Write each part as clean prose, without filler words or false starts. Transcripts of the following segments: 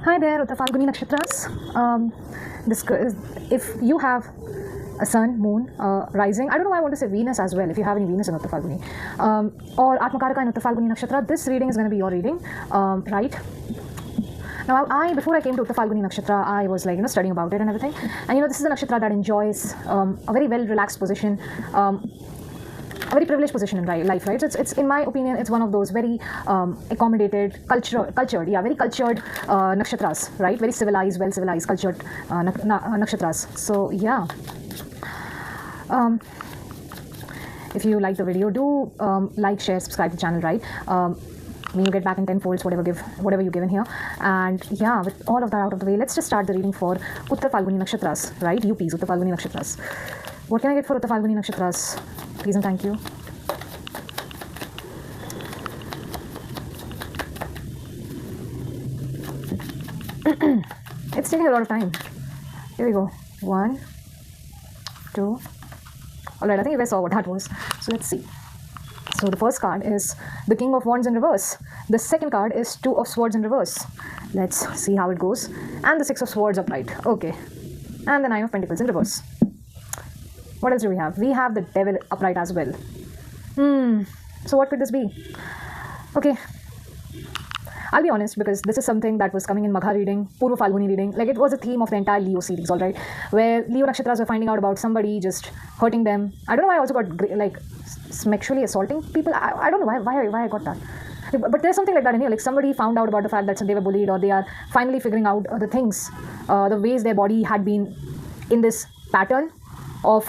Hi there, Uttar Phalguni Nakshatras. If you have a sun, moon, rising, I don't know why I want to say Venus as well, if you have any Venus in Uttar Phalguni, or Atmakaraka in Uttar Phalguni Nakshatra, this reading is going to be your reading, right? Now, before I came to Uttar Phalguni Nakshatra, I was studying about it and everything. And this is a nakshatra that enjoys a very well relaxed position, a very privileged position in life, right? So it's in my opinion, it's one of those very accommodated, very cultured nakshatras, right? Very civilized, well civilized, cultured nakshatras. So yeah. If you like the video, do like, share, subscribe to the channel, right? May you get back in 10 folds whatever you given here. And yeah, with all of that out of the way, let's just start the reading for Uttar Phalguni Nakshatras, right? UPs, Uttar Phalguni Nakshatras. What can I get for Uttar Phalguni Nakshatras? Please and thank you. It's taking a lot of time. Here we go. 1, 2. Alright, I think you guys saw what that was. So let's see. So the first card is the King of Wands in reverse. The second card is 2 of Swords in reverse. Let's see how it goes. And the 6 of Swords upright. Okay. And the 9 of Pentacles in reverse. What else do we have? We have the Devil upright as well. So what could this be? Okay. I'll be honest, because this is something that was coming in Magha reading, Purva Phalguni reading. Like, it was a theme of the entire Leo series, alright? Where Leo nakshatras were finding out about somebody just hurting them. I don't know why I also got, sexually assaulting people. I don't know why I got that. But there's something like that in here. Like, somebody found out about the fact that they were bullied, or they are finally figuring out the things, the ways their body had been in this pattern of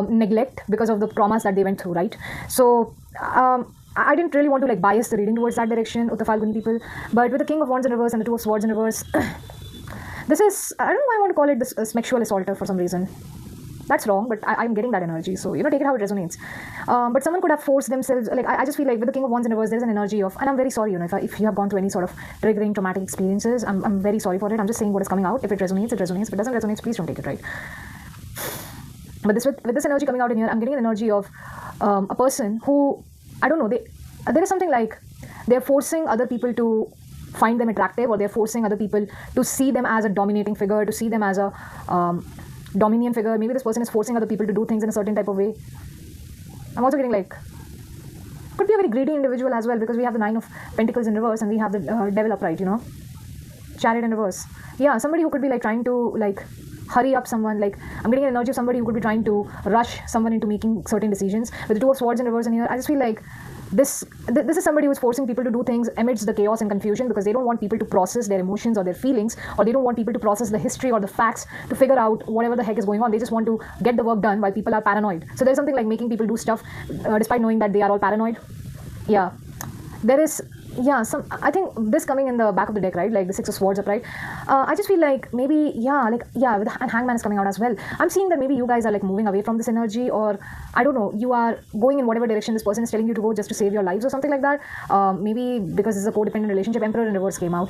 neglect because of the traumas that they went through, right? So, I didn't really want to bias the reading towards that direction, Uttar Phalguni people. But with the King of Wands in reverse and the 2 of Swords in reverse, this is, I don't know why I want to call it this sexual assaulter for some reason. That's wrong, but I'm getting that energy. So, take it how it resonates. But someone could have forced themselves, I just feel like with the King of Wands in reverse, there's an energy of, and I'm very sorry, if you have gone through any sort of triggering traumatic experiences, I'm very sorry for it. I'm just saying what is coming out. If it resonates, it resonates. If it doesn't resonate, please don't take it, right? But with this energy coming out in here, I'm getting an energy of a person who, I don't know, there is something like they're forcing other people to find them attractive, or they're forcing other people to see them as a dominating figure, to see them as a dominion figure. Maybe this person is forcing other people to do things in a certain type of way. I'm also getting could be a very greedy individual as well, because we have the 9 of Pentacles in reverse and we have the Devil upright, Chariot in reverse. Yeah, somebody who could be trying to hurry up someone. I'm getting an energy of somebody who could be trying to rush someone into making certain decisions. With the 2 of Swords in reverse in here, I just feel like this is somebody who's forcing people to do things amidst the chaos and confusion, because they don't want people to process their emotions or their feelings, or they don't want people to process the history or the facts to figure out whatever the heck is going on. They just want to get the work done while people are paranoid. So there's something like making people do stuff despite knowing that they are all paranoid. Yeah, there is. Yeah, I think this coming in the back of the deck, right? Like the 6 of Swords upright. I just feel like maybe, with the Hangman is coming out as well. I'm seeing that maybe you guys are moving away from this energy, or I don't know, you are going in whatever direction this person is telling you to go just to save your lives or something like that. Maybe because it's a codependent relationship. Emperor in reverse came out.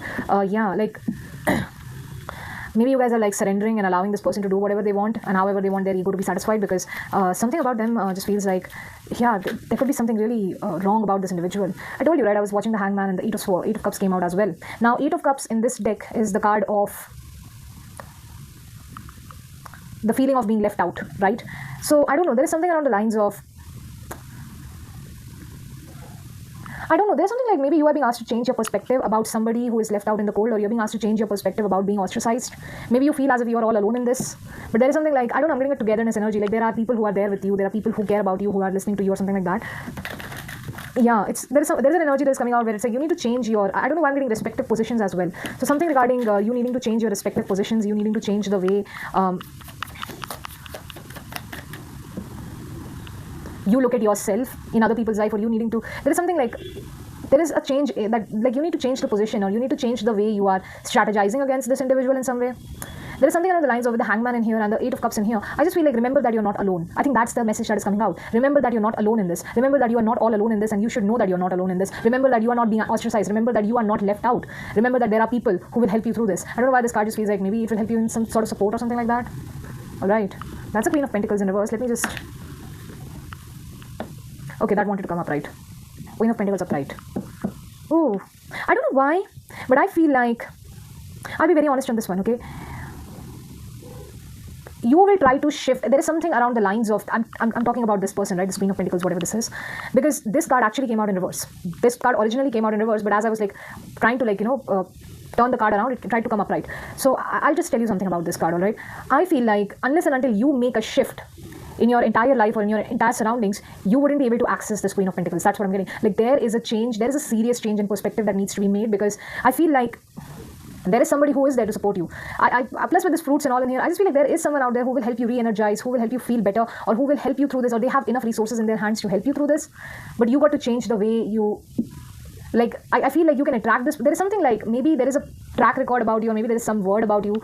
Maybe you guys are surrendering and allowing this person to do whatever they want and however they want their ego to be satisfied, because something about them just feels like, there could be something really wrong about this individual. I told you, right? I was watching the Hangman and the 8 of Cups came out as well. Now, 8 of Cups in this deck is the card of the feeling of being left out, right? So, I don't know. There is something around the lines of, I don't know, there's something like maybe you are being asked to change your perspective about somebody who is left out in the cold, or you're being asked to change your perspective about being ostracized. Maybe you feel as if you are all alone in this, but there is something I don't know, I'm getting a togetherness energy. There are people who are there with you, there are people who care about you, who are listening to you or something like that. Yeah, there's an energy that's coming out where it's you need to change your, I don't know why I'm getting respective positions as well. So something regarding you needing to change your respective positions, you needing to change the way you look at yourself in other people's life, or you needing to, there is something there is a change that you need to change the position, or you need to change the way you are strategizing against this individual in some way. There is something along the lines of the Hangman in here and the 8 of Cups in here. I just feel remember that you're not alone. I think that's the message that is coming out. Remember that you're not alone in this. Remember that you are not all alone in this, and you should know that you're not alone in this. Remember that you are not being ostracized. Remember that you are not left out. Remember that there are people who will help you through this. I don't know why this card just feels maybe it will help you in some sort of support or something like that. Alright, that's the Queen of Pentacles in reverse. Let me just... Okay, that wanted to come upright. Queen of Pentacles upright. Ooh, I don't know why, but I feel like I'll be very honest on this one, okay? You will try to shift. There is something around the lines of, I'm talking about this person, right? This Queen of Pentacles, whatever this is. Because this card actually came out in reverse. This card originally came out in reverse, but as I was like trying to turn the card around, it tried to come upright. So I'll just tell you something about this card, all right? I feel like unless and until you make a shift in your entire life or in your entire surroundings, you wouldn't be able to access this Queen of Pentacles. That's what I'm getting. Like, there is a change, there is a serious change in perspective that needs to be made, because I feel like there is somebody who is there to support you. Plus with this fruits and all in here, I just feel like there is someone out there who will help you re-energize, who will help you feel better, or who will help you through this, or they have enough resources in their hands to help you through this. But you got to change the way you, like, I feel like you can attract this. There is something like, maybe there is a track record about you, or maybe there is some word about you.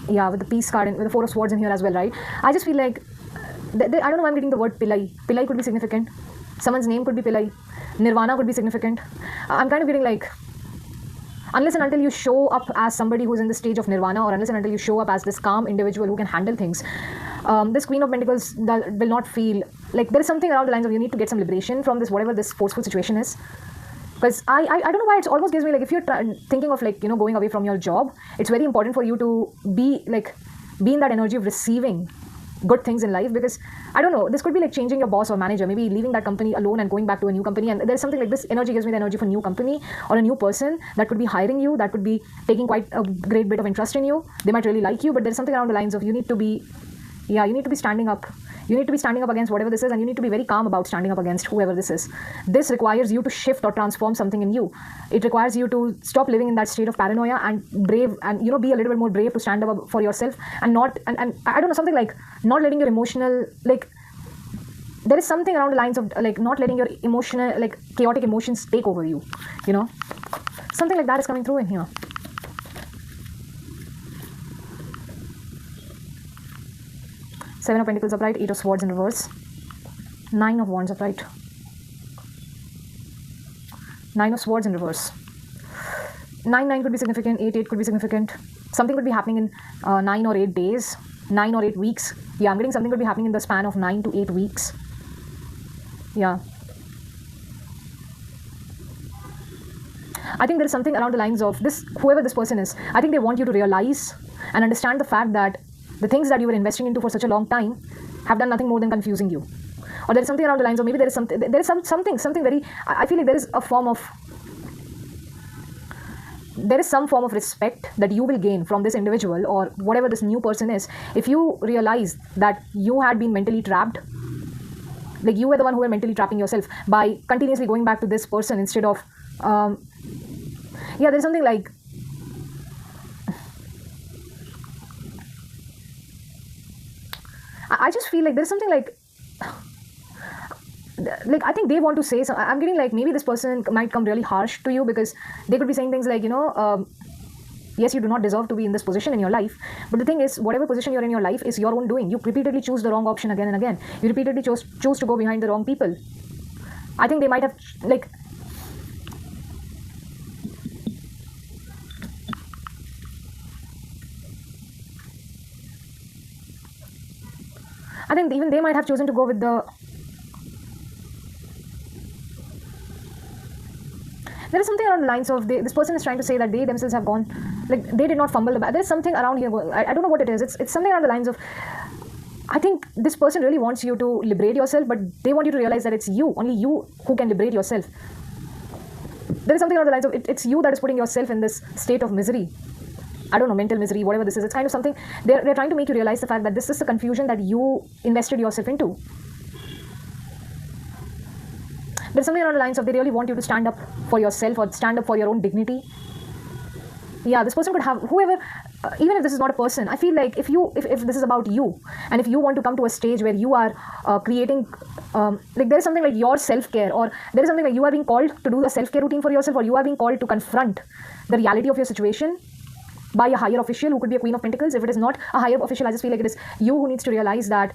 Yeah, with the Peace card and with the Four of Swords in here as well, right? I just feel like, I don't know why I'm getting the word Pillai. Pillai could be significant. Someone's name could be Pillai. Nirvana could be significant. I'm kind of getting like, unless and until you show up as somebody who's in the stage of Nirvana, or unless and until you show up as this calm individual who can handle things, this Queen of Pentacles will not feel like, there is something around the lines of, you need to get some liberation from this, whatever this forceful situation is. Because I don't know why it almost gives me like, if you're thinking of like, going away from your job, it's very important for you to be in that energy of receiving good things in life. Because I don't know, this could be like changing your boss or manager, maybe leaving that company alone and going back to a new company. And there's something like, this energy gives me the energy for a new company or a new person that could be hiring you, that could be taking quite a great bit of interest in you. They might really like you, but there's something around the lines of, you need to be standing up. You need to be standing up against whatever this is, and you need to be very calm about standing up against whoever this is. This requires you to shift or transform something in you. It requires you to stop living in that state of paranoia and brave, and be a little bit more brave to stand up for yourself, and not, and I don't know, something like not letting your emotional, like, there is something around the lines of like not letting your emotional, like, chaotic emotions take over you, something like that is coming through in here. Seven of Pentacles upright, Eight of Swords in reverse, Nine of Wands upright, Nine of Swords in reverse. 9 could be significant, 8 could be significant. Something could be happening in 9 or 8 days, 9 or 8 weeks. Yeah, I'm getting something could be happening in the span of 9 to 8 weeks. Yeah. I think there is something around the lines of this, whoever this person is, I think they want you to realize and understand the fact that the things that you were investing into for such a long time have done nothing more than confusing you. Or there is something around the lines of, maybe there is something very, I feel like there is some form of respect that you will gain from this individual or whatever this new person is, if you realize that you had been mentally trapped. Like, you were the one who were mentally trapping yourself by continuously going back to this person instead of, there's something like, I just feel like there's something like I think they want to say something. I'm getting like, maybe this person might come really harsh to you, because they could be saying things like, yes, you do not deserve to be in this position in your life. But the thing is, whatever position you're in your life is your own doing. You repeatedly choose the wrong option again and again. You repeatedly choose to go behind the wrong people. I think they might have like, I think even they might have chosen to go with the, there is something around the lines of, this person is trying to say that they themselves have gone, like, they did not fumble the bag. There's something around here, I don't know what it is. It's something around the lines of, I think this person really wants you to liberate yourself, but they want you to realize that it's you, only you, who can liberate yourself. There is something around the lines of, it's you that is putting yourself in this state of misery. I don't know, mental misery, whatever this is. It's kind of something, they're trying to make you realize the fact that this is the confusion that you invested yourself into. There's something around the lines of, they really want you to stand up for yourself or stand up for your own dignity. Yeah, this person could have, whoever, even if this is not a person, I feel like if this is about you, and if you want to come to a stage where you are creating, like, there is something like your self-care, or there is something like you are being called to do a self-care routine for yourself, or you are being called to confront the reality of your situation by a higher official who could be a Queen of Pentacles. If it is not a higher official, I just feel like it is you who needs to realize that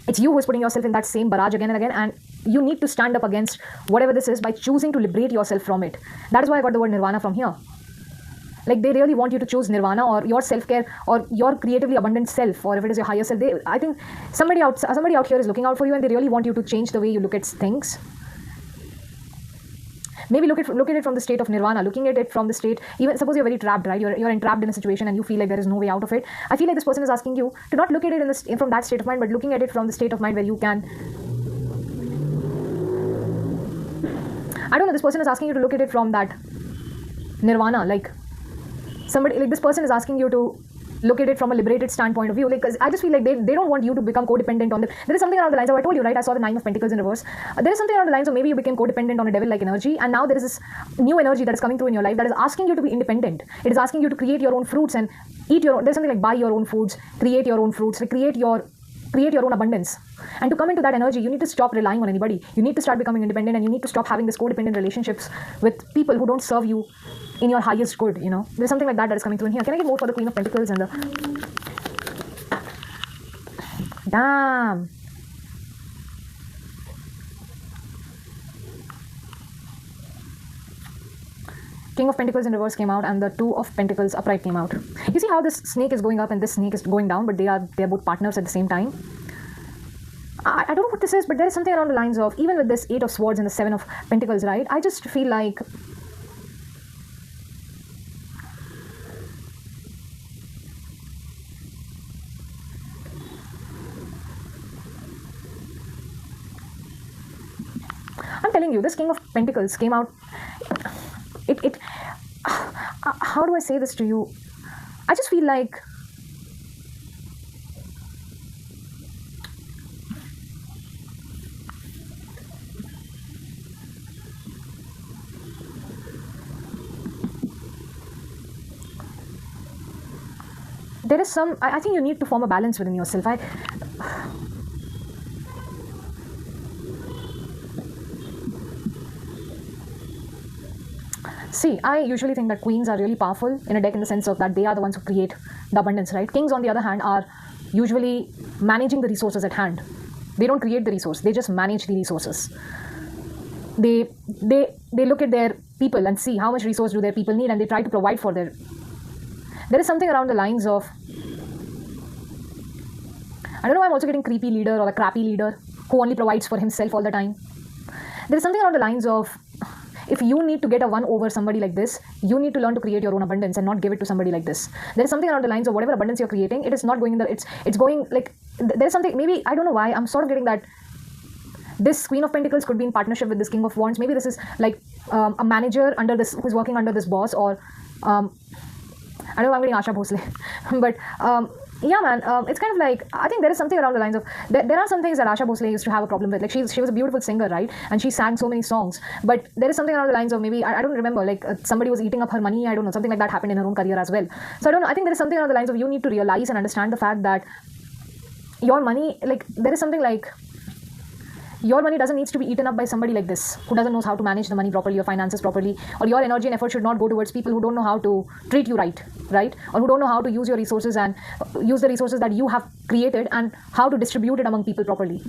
it's you who is putting yourself in that same barrage again and again, and you need to stand up against whatever this is by choosing to liberate yourself from it. That is why I got the word Nirvana from here. Like, they really want you to choose Nirvana or your self-care or your creatively abundant self, or if it is your higher self. I think somebody out here is looking out for you, and they really want you to change the way you look at things. maybe look at it from the state of nirvana, looking at it from the state, even suppose you're very trapped, right? You're entrapped in a situation and you feel like there is no way out of it. I feel like this person is asking you to not look at it from that state of mind, but looking at it from the state of mind where you can, I don't know, this person is asking you to look at it from that nirvana, like somebody, like this person is asking you to look at it from a liberated standpoint of view. Like, 'cause I just feel like they don't want you to become codependent on them. There is something along the lines of, I told you, right? I saw the 9 of Pentacles in reverse. There is something along the lines of maybe you became codependent on a devil-like energy, and now there is this new energy that is coming through in your life that is asking you to be independent. It is asking you to create your own fruits and eat your own. There's something like buy your own foods, create your own fruits, like create your own abundance. And to come into that energy, you need to stop relying on anybody. You need to start becoming independent, and you need to stop having this codependent relationships with people who don't serve you in your highest good, you know. There's something like that is coming through in here. Can I get more for the Queen of Pentacles and the... Damn. King of Pentacles in reverse came out, and the Two of Pentacles upright came out. You see how this snake is going up and this snake is going down, but they're both partners at the same time. I don't know what this is, but there is something around the lines of, even with this 8 of Swords and the 7 of Pentacles, right? I just feel like I'm telling you, this King of Pentacles came out. How do I say this to you? I just feel like there is some, I think you need to form a balance within yourself. See, I usually think that queens are really powerful in a deck in the sense of that they are the ones who create the abundance, right? Kings, on the other hand, are usually managing the resources at hand. They don't create the resource, they just manage the resources. They look at their people and see how much resource do their people need, and they try to provide for their... There is something around the lines of, I don't know, I'm also getting creepy leader or a crappy leader who only provides for himself all the time. There is something around the lines of, if you need to get a one over somebody like this, you need to learn to create your own abundance and not give it to somebody like this. There is something around the lines of whatever abundance you're creating, it is not going in the, it's going like, there's something, maybe, I don't know why, I'm sort of getting that this Queen of Pentacles could be in partnership with this King of Wands. Maybe this is like a manager under this, who's working under this boss, or I don't know, I'm getting Asha Bhosle. But yeah, man, it's kind of like, I think there is something around the lines of, there are some things that Asha Bhosle used to have a problem with. Like, she was a beautiful singer, right? And she sang so many songs. But there is something around the lines of, maybe, I don't remember, like somebody was eating up her money. I don't know, something like that happened in her own career as well. So I don't know, I think there is something around the lines of, you need to realize and understand the fact that your money, like, there is something like, your money doesn't need to be eaten up by somebody like this, who doesn't know how to manage the money properly, your finances properly, or your energy and effort should not go towards people who don't know how to treat you right? Or who don't know how to use your resources and use the resources that you have created and how to distribute it among people properly.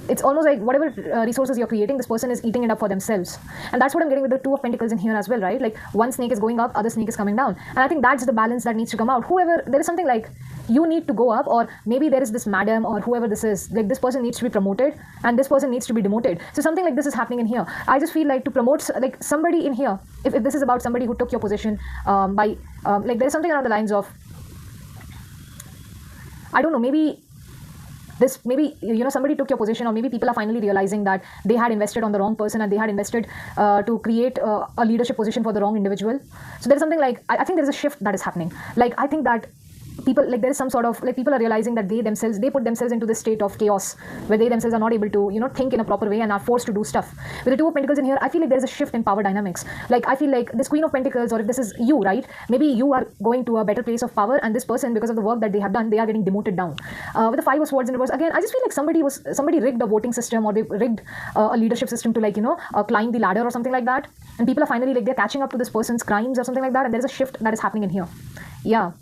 It's almost like whatever resources you're creating, this person is eating it up for themselves. And that's what I'm getting with the Two of Pentacles in here as well, right? Like, one snake is going up, other snake is coming down. And I think that's the balance that needs to come out. Whoever, there is something like, you need to go up, or maybe there is this madam or whoever this is, like this person needs to be promoted and this person needs to be demoted. So something like this is happening in here. I just feel like to promote, like somebody in here, if this is about somebody who took your position like there is something around the lines of, I don't know, maybe somebody took your position, or maybe people are finally realizing that they had invested on the wrong person and they had invested to create a leadership position for the wrong individual. So there's something like, I think there's a shift that is happening. Like, I think that people, like, there is some sort of, like, people are realizing that they put themselves into this state of chaos where they themselves are not able to, think in a proper way and are forced to do stuff. With the Two of Pentacles in here, I feel like there's a shift in power dynamics. Like, I feel like this Queen of Pentacles, or if this is you, right, maybe you are going to a better place of power, and this person, because of the work that they have done, they are getting demoted down. With the Five of Swords in reverse, again, I just feel like somebody rigged a voting system, or they rigged a leadership system to, like, climb the ladder or something like that, and people are finally, like, they're catching up to this person's crimes or something like that, and there's a shift that is happening in here. Yeah.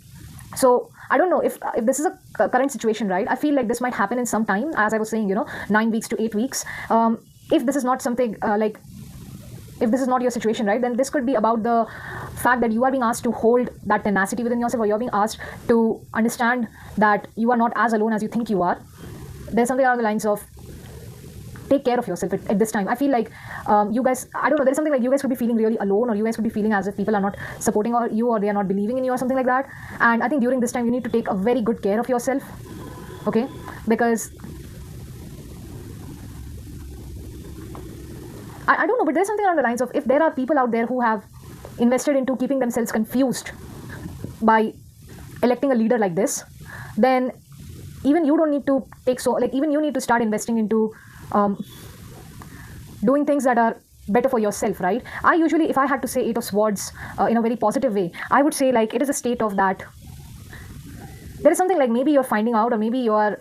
So I don't know if this is a current situation, right? I feel like this might happen in some time, as I was saying, 9 weeks to 8 weeks. If this is not something if this is not your situation, right, then this could be about the fact that you are being asked to hold that tenacity within yourself, or you're being asked to understand that you are not as alone as you think you are. There's something along the lines of, take care of yourself at this time. I feel like you guys, I don't know, there's something like you guys could be feeling really alone, or you guys could be feeling as if people are not supporting you, or they are not believing in you, or something like that. And I think during this time you need to take a very good care of yourself, okay? Because I don't know, but there's something along the lines of, if there are people out there who have invested into keeping themselves confused by electing a leader like this, then even you don't need to take even you need to start investing into doing things that are better for yourself, right? I usually, if I had to say Eight of Swords in a very positive way, I would say like it is a state of that there is something like maybe you're finding out, or maybe you are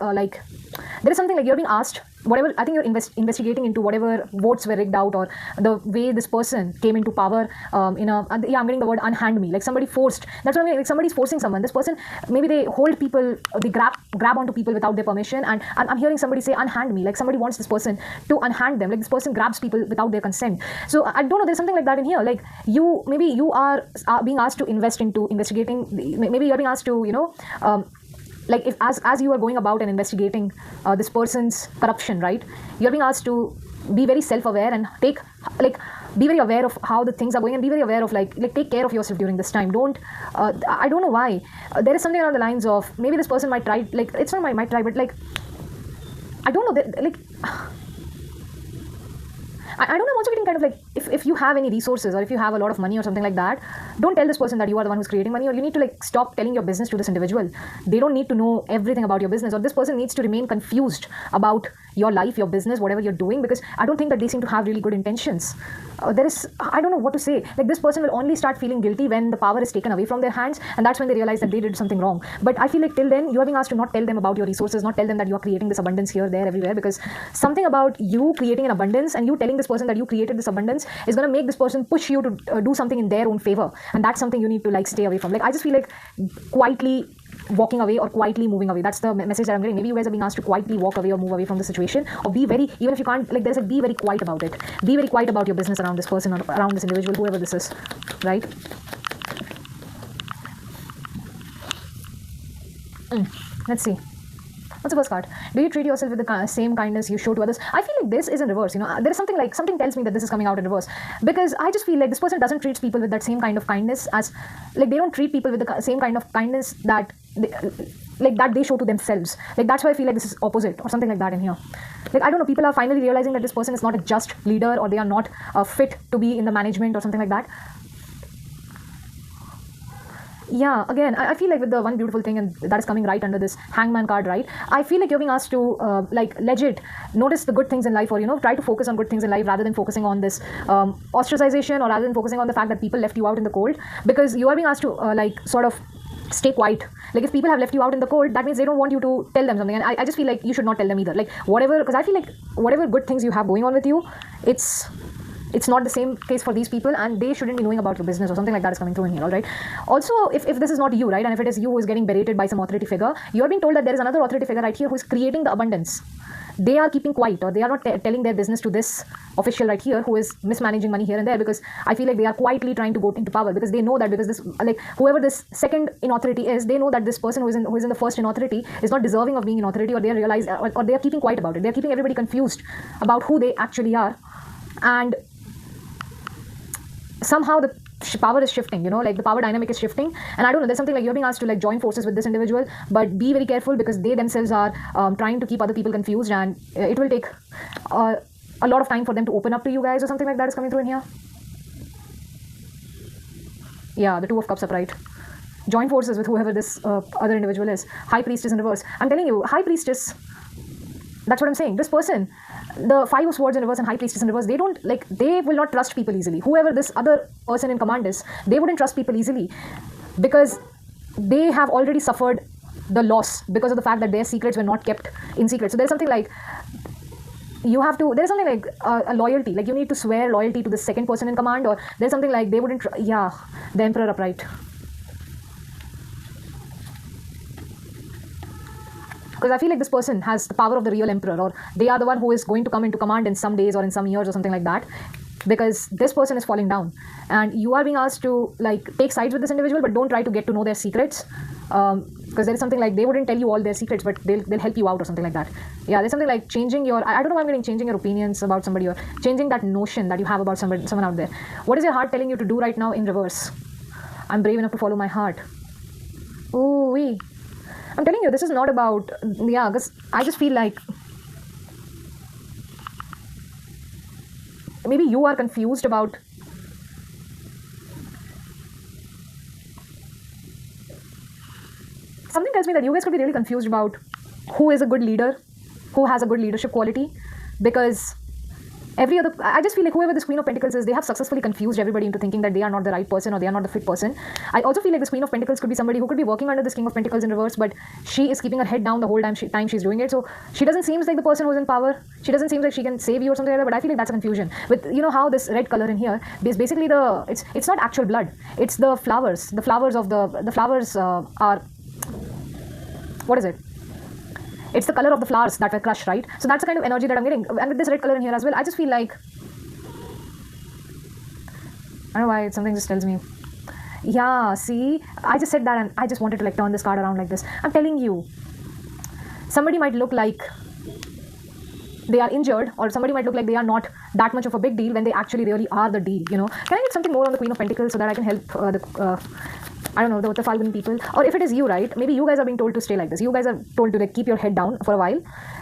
there is something like you're being asked whatever. I think you're investigating into whatever votes were rigged out, or the way this person came into power I'm getting the word unhand me, like somebody forced. That's what I mean, like somebody's forcing someone. This person, maybe they hold people, they grab onto people without their permission, and I'm hearing somebody say unhand me, like somebody wants this person to unhand them, like this person grabs people without their consent. So I don't know, there's something like that in here, like maybe you are being asked to invest into investigating, maybe you're being asked to like if as you are going about and investigating this person's corruption, right, you're being asked to be very self-aware and be very aware of how the things are going, and be very aware of like take care of yourself during this time. Don't I don't know why there is something along the lines of, maybe this person might try, like it's not might try, but like I don't know, like I don't know, I'm also getting kind of like, if you have any resources, or if you have a lot of money or something like that, don't tell this person that you are the one who's creating money, or you need to like stop telling your business to this individual. They don't need to know everything about your business, or this person needs to remain confused about your life, your business, whatever you're doing, because I don't think that they seem to have really good intentions. I don't know what to say. Like this person will only start feeling guilty when the power is taken away from their hands, and that's when they realize that they did something wrong. But I feel like till then, you are being asked to not tell them about your resources, not tell them that you are creating this abundance here, there, everywhere, because something about you creating an abundance and you telling this person that you created this abundance is going to make this person push you to do something in their own favor, and that's something you need to like stay away from. Like I just feel like quietly walking away or quietly moving away. That's the message that I'm getting. Maybe you guys are being asked to quietly walk away or move away from the situation, or be very, even if you can't, like there's a be very quiet about it. Be very quiet about your business around this person, or around this individual, whoever this is, right? Let's see. What's the first card? Do you treat yourself with the same kindness you show to others? I feel like this is in reverse. There is something like, something tells me that this is coming out in reverse, because I just feel like this person doesn't treat people with that same kind of kindness as, like they don't treat people with the same kind of kindness that they show to themselves. Like that's why I feel like this is opposite or something like that in here. Like I don't know, people are finally realizing that this person is not a just leader, or they are not fit to be in the management or something like that. Yeah, again, I feel like with the one beautiful thing, and that is coming right under this Hangman card, right? I feel like you're being asked to legit notice the good things in life, or try to focus on good things in life rather than focusing on this ostracization, or rather than focusing on the fact that people left you out in the cold, because you are being asked to sort of stay quiet. Like if people have left you out in the cold, that means they don't want you to tell them something, and I just feel like you should not tell them either. Like whatever, because I feel like whatever good things you have going on with you, it's not the same case for these people, and they shouldn't be knowing about your business or something like that is coming through in here, all right? Also, if this is not you, right, and if it is you who is getting berated by some authority figure, you are being told that there is another authority figure right here who is creating the abundance. They are keeping quiet, or they are not telling their business to this official right here who is mismanaging money here and there, because I feel like they are quietly trying to go into power, because they know that, because this, like whoever this second in authority is, they know that this person who is in the first in authority is not deserving of being in authority, or they realize, or they are keeping quiet about it. They are keeping everybody confused about who they actually are, and somehow the power is shifting, like the power dynamic is shifting, and I don't know, there's something like you're being asked to like join forces with this individual, but be very careful, because they themselves are trying to keep other people confused, and it will take a lot of time for them to open up to you guys, or something like that is coming through in here. Yeah, the Two of Cups upright. Join forces with whoever this other individual is. High Priestess in reverse. I'm telling you, High Priestess, that's what I'm saying. This person, the Five of Swords in reverse and High Priestess in reverse, they will not trust people easily. Whoever this other person in command is, they wouldn't trust people easily, because they have already suffered the loss because of the fact that their secrets were not kept in secret. So there's something like there's something like a loyalty, like you need to swear loyalty to the second person in command, or there's something like they wouldn't, yeah, the Emperor upright. Because I feel like this person has the power of the real emperor, or they are the one who is going to come into command in some days or in some years or something like that, because this person is falling down, and you are being asked to like take sides with this individual, but don't try to get to know their secrets. because there is something like they wouldn't tell you all their secrets, but they'll help you out or something like that. Yeah, there's something like changing your, I don't know why I'm getting changing your opinions about somebody, or changing that notion that you have about someone out there. What is your heart telling you to do right now in reverse? I'm brave enough to follow my heart. Ooh wee. I'm telling you, this is not about, yeah, because I just feel like maybe you are confused about something. Tells me that you guys could be really confused about who is a good leader, who has a good leadership quality, because I just feel like whoever this Queen of Pentacles is, they have successfully confused everybody into thinking that they are not the right person or they are not the fit person. I also feel like this Queen of Pentacles could be somebody who could be working under this King of Pentacles in reverse, but she is keeping her head down the whole time she's doing it. So she doesn't seem like the person who's in power. She doesn't seem like she can save you or something like that, but I feel like that's a confusion. With, you know, how this red color in here is basically it's not actual blood. It's the flowers. The flowers are, what is it? It's the color of the flowers that were crushed, right? So that's the kind of energy that I'm getting. And with this red color in here as well, I just feel like, I don't know why, something just tells me. Yeah, see, I just said that and I just wanted to like turn this card around like this. I'm telling you, somebody might look like they are injured, or somebody might look like they are not that much of a big deal when they actually really are the deal, you know. Can I get something more on the Queen of Pentacles so that I can help I don't know, the Uttar Phalguni people? Or if it is you, right, maybe you guys are being told to stay like this. You guys are told to like keep your head down for a while,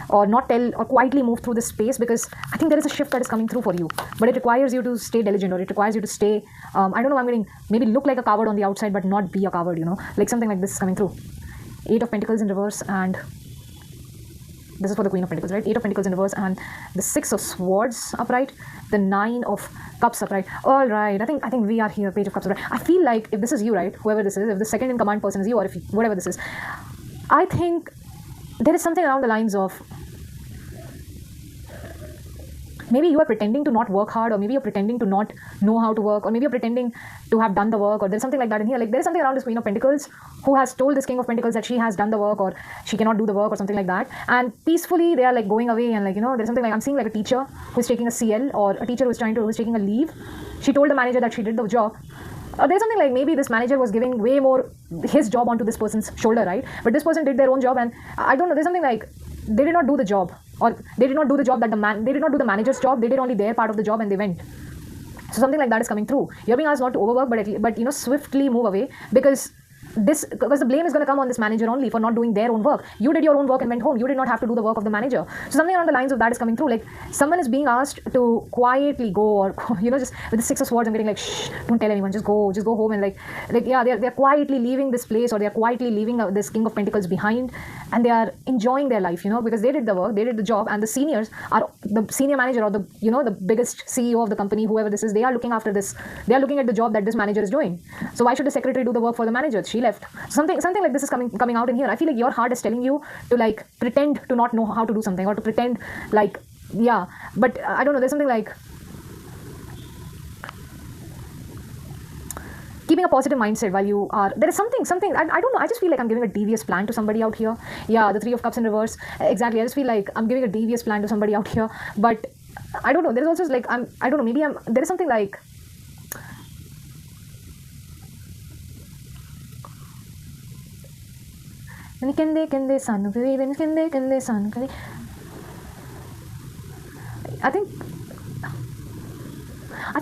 or not tell, or quietly move through this space, because I think there is a shift that is coming through for you. But it requires you to stay diligent, or it requires you to stay, I don't know, I'm getting maybe look like a coward on the outside, but not be a coward, you know, like something like this is coming through. 8 of Pentacles in reverse, and this is for the Queen of Pentacles, right? 8 of Pentacles in reverse, and the 6 of Swords upright, the 9 of Cups upright. All right, I think we are here. Page of Cups upright. I feel like if this is you, right, whoever this is, if the second in command person is you, or if you, whatever this is, I think there is something around the lines of maybe you are pretending to not work hard, or maybe you're pretending to not know how to work, or maybe you're pretending to have done the work, or there's something like that in here. Like there's something around this Queen of Pentacles who has told this King of Pentacles that she has done the work, or she cannot do the work, or something like that, and peacefully they are like going away, and like, you know, there's something like, I'm seeing like a teacher who's taking a CL, or a teacher who's taking a leave. She told the manager that she did the job. There's something like maybe this manager was giving way more his job onto this person's shoulder, right? But this person did their own job, and I don't know, there's something like they did not do the job, or they did not do the job that they did not do the manager's job. They did only their part of the job and they went. So something like that is coming through. You're being asked not to overwork, but you know, swiftly move away, because the blame is going to come on this manager only for not doing their own work. You did your own work and went home. You did not have to do the work of the manager. So something along the lines of that is coming through. Like someone is being asked to quietly go, or you know, just with the 6 of Swords, I'm getting like, shh, don't tell anyone. Just go home, and like yeah, they're quietly leaving this place, or they're quietly leaving this King of Pentacles behind, and they are enjoying their life, you know, because they did the work, they did the job, and the seniors are the senior manager, or the, you know, the biggest CEO of the company, whoever this is. They are looking after this. They are looking at the job that this manager is doing. So why should the secretary do the work for the manager? She left. Something like this is coming out in here. I feel like your heart is telling you to like pretend to not know how to do something, or to pretend like, yeah, but I don't know, there's something like keeping a positive mindset while you are, there is something, I don't know, I just feel like I'm giving a devious plan to somebody out here. Yeah, the 3 of Cups in reverse, exactly. I just feel like I'm giving a devious plan to somebody out here, but I don't know, there's also like, I don't know, maybe there is something like, I think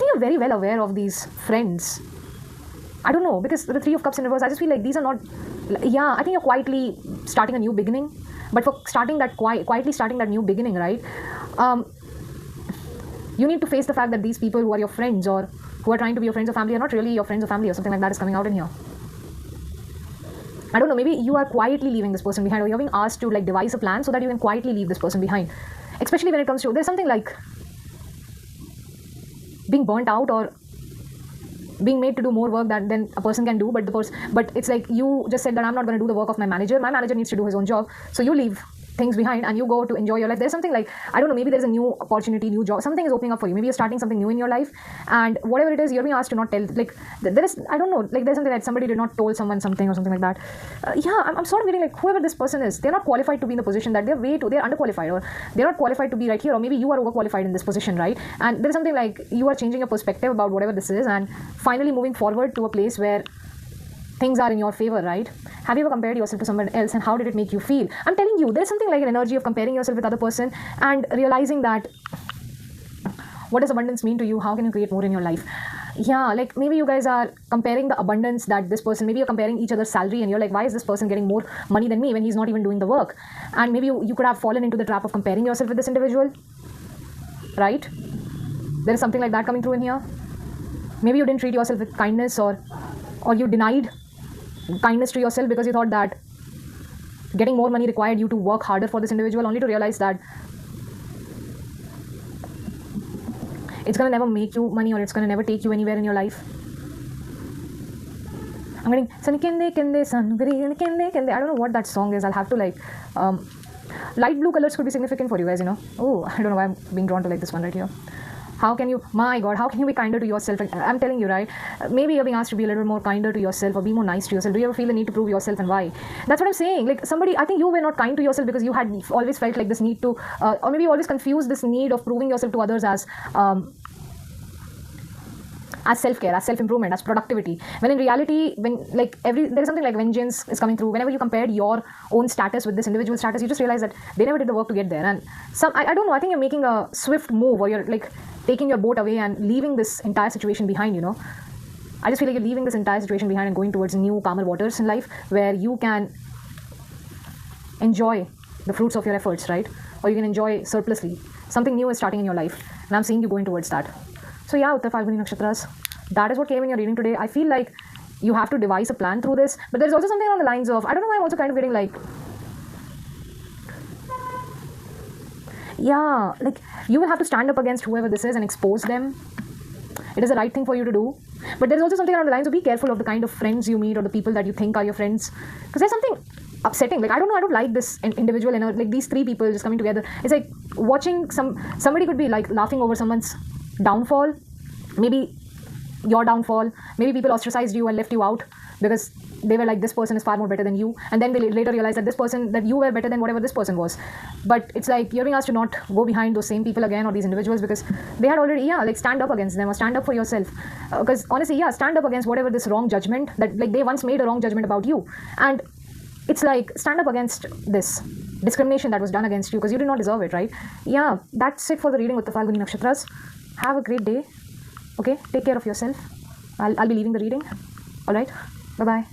you're very well aware of these friends. I don't know, because the 3 of Cups in reverse, I just feel like these are not, yeah, I think you're quietly starting a new beginning, but for starting that quietly starting that new beginning, right, you need to face the fact that these people who are your friends, or who are trying to be your friends or family, are not really your friends or family, or something like that is coming out in here. I don't know, maybe you are quietly leaving this person behind, or you're being asked to like devise a plan so that you can quietly leave this person behind. Especially when it comes to, there's something like being burnt out, or being made to do more work than a person can do, but it's like you just said that I'm not going to do the work of my manager needs to do his own job, so you leave things behind and you go to enjoy your life. There's something like, I don't know, maybe there's a new opportunity, new job, something is opening up for you, maybe you're starting something new in your life, and whatever it is, you're being asked to not tell, like there is, I don't know, like there's something that somebody did not told someone something, or something like that. Yeah, I'm sort of getting like, whoever this person is, they're not qualified to be in the position that they're underqualified, or they're not qualified to be right here, or maybe you are overqualified in this position, right? And there's something like you are changing your perspective about whatever this is, and finally moving forward to a place where things are in your favor, right? Have you ever compared yourself to someone else and how did it make you feel? I'm telling you, there's something like an energy of comparing yourself with other person and realizing that what does abundance mean to you? How can you create more in your life? Yeah, like maybe you guys are comparing the abundance that this person, maybe you're comparing each other's salary and you're like, why is this person getting more money than me when he's not even doing the work? And maybe you could have fallen into the trap of comparing yourself with this individual, right? There is something like that coming through in here. Maybe you didn't treat yourself with kindness, or you denied kindness to yourself because you thought that getting more money required you to work harder for this individual, only to realize that it's going to never make you money, or it's going to never take you anywhere in your life. I'm getting I don't know what that song is. I'll have to like light blue colors could be significant for you guys, you know. Oh, I don't know why I'm being drawn to like this one right here. How can you, my God, how can you be kinder to yourself? I'm telling you, right? Maybe you're being asked to be a little more kinder to yourself or be more nice to yourself. Do you ever feel the need to prove yourself, and why? That's what I'm saying. Like somebody, I think you were not kind to yourself because you had always felt like this need to, or maybe you always confused this need of proving yourself to others as self-care, as self-improvement, as productivity. When in reality, when like there is something like vengeance is coming through. Whenever you compared your own status with this individual status, you just realize that they never did the work to get there. And I don't know, I think you're making a swift move, or you're like taking your boat away and leaving this entire situation behind, you know. I just feel like you're leaving this entire situation behind and going towards new, calmer waters in life where you can enjoy the fruits of your efforts, right? Or you can enjoy surplusly. Something new is starting in your life, and I'm seeing you going towards that. So yeah, Uttar Phalguni Nakshatras, that is what came in your reading today. I feel like you have to devise a plan through this, but there's also something on the lines of, I don't know why I'm also kind of getting like, yeah, like you will have to stand up against whoever this is and expose them. It is the right thing for you to do. But there's also something along the lines of be careful of the kind of friends you meet or the people that you think are your friends. Because there's something upsetting. Like, I don't know, I don't like this individual, like these three people just coming together. It's like watching somebody could be like laughing over someone's downfall. Maybe your downfall. Maybe people ostracized you and left you out because they were like, this person is far more better than you, and then they later realized that this person, that you were better than whatever this person was. But it's like you're being asked to not go behind those same people again, or these individuals, because they had already, like stand up against them or stand up for yourself. Because honestly, stand up against whatever this wrong judgment that like they once made a wrong judgment about you, and it's like stand up against this discrimination that was done against you because you did not deserve it, right? Yeah, that's it for the reading with the Phalguni Nakshatras. Have a great day. Okay, take care of yourself. I'll be leaving the reading. All right, bye bye.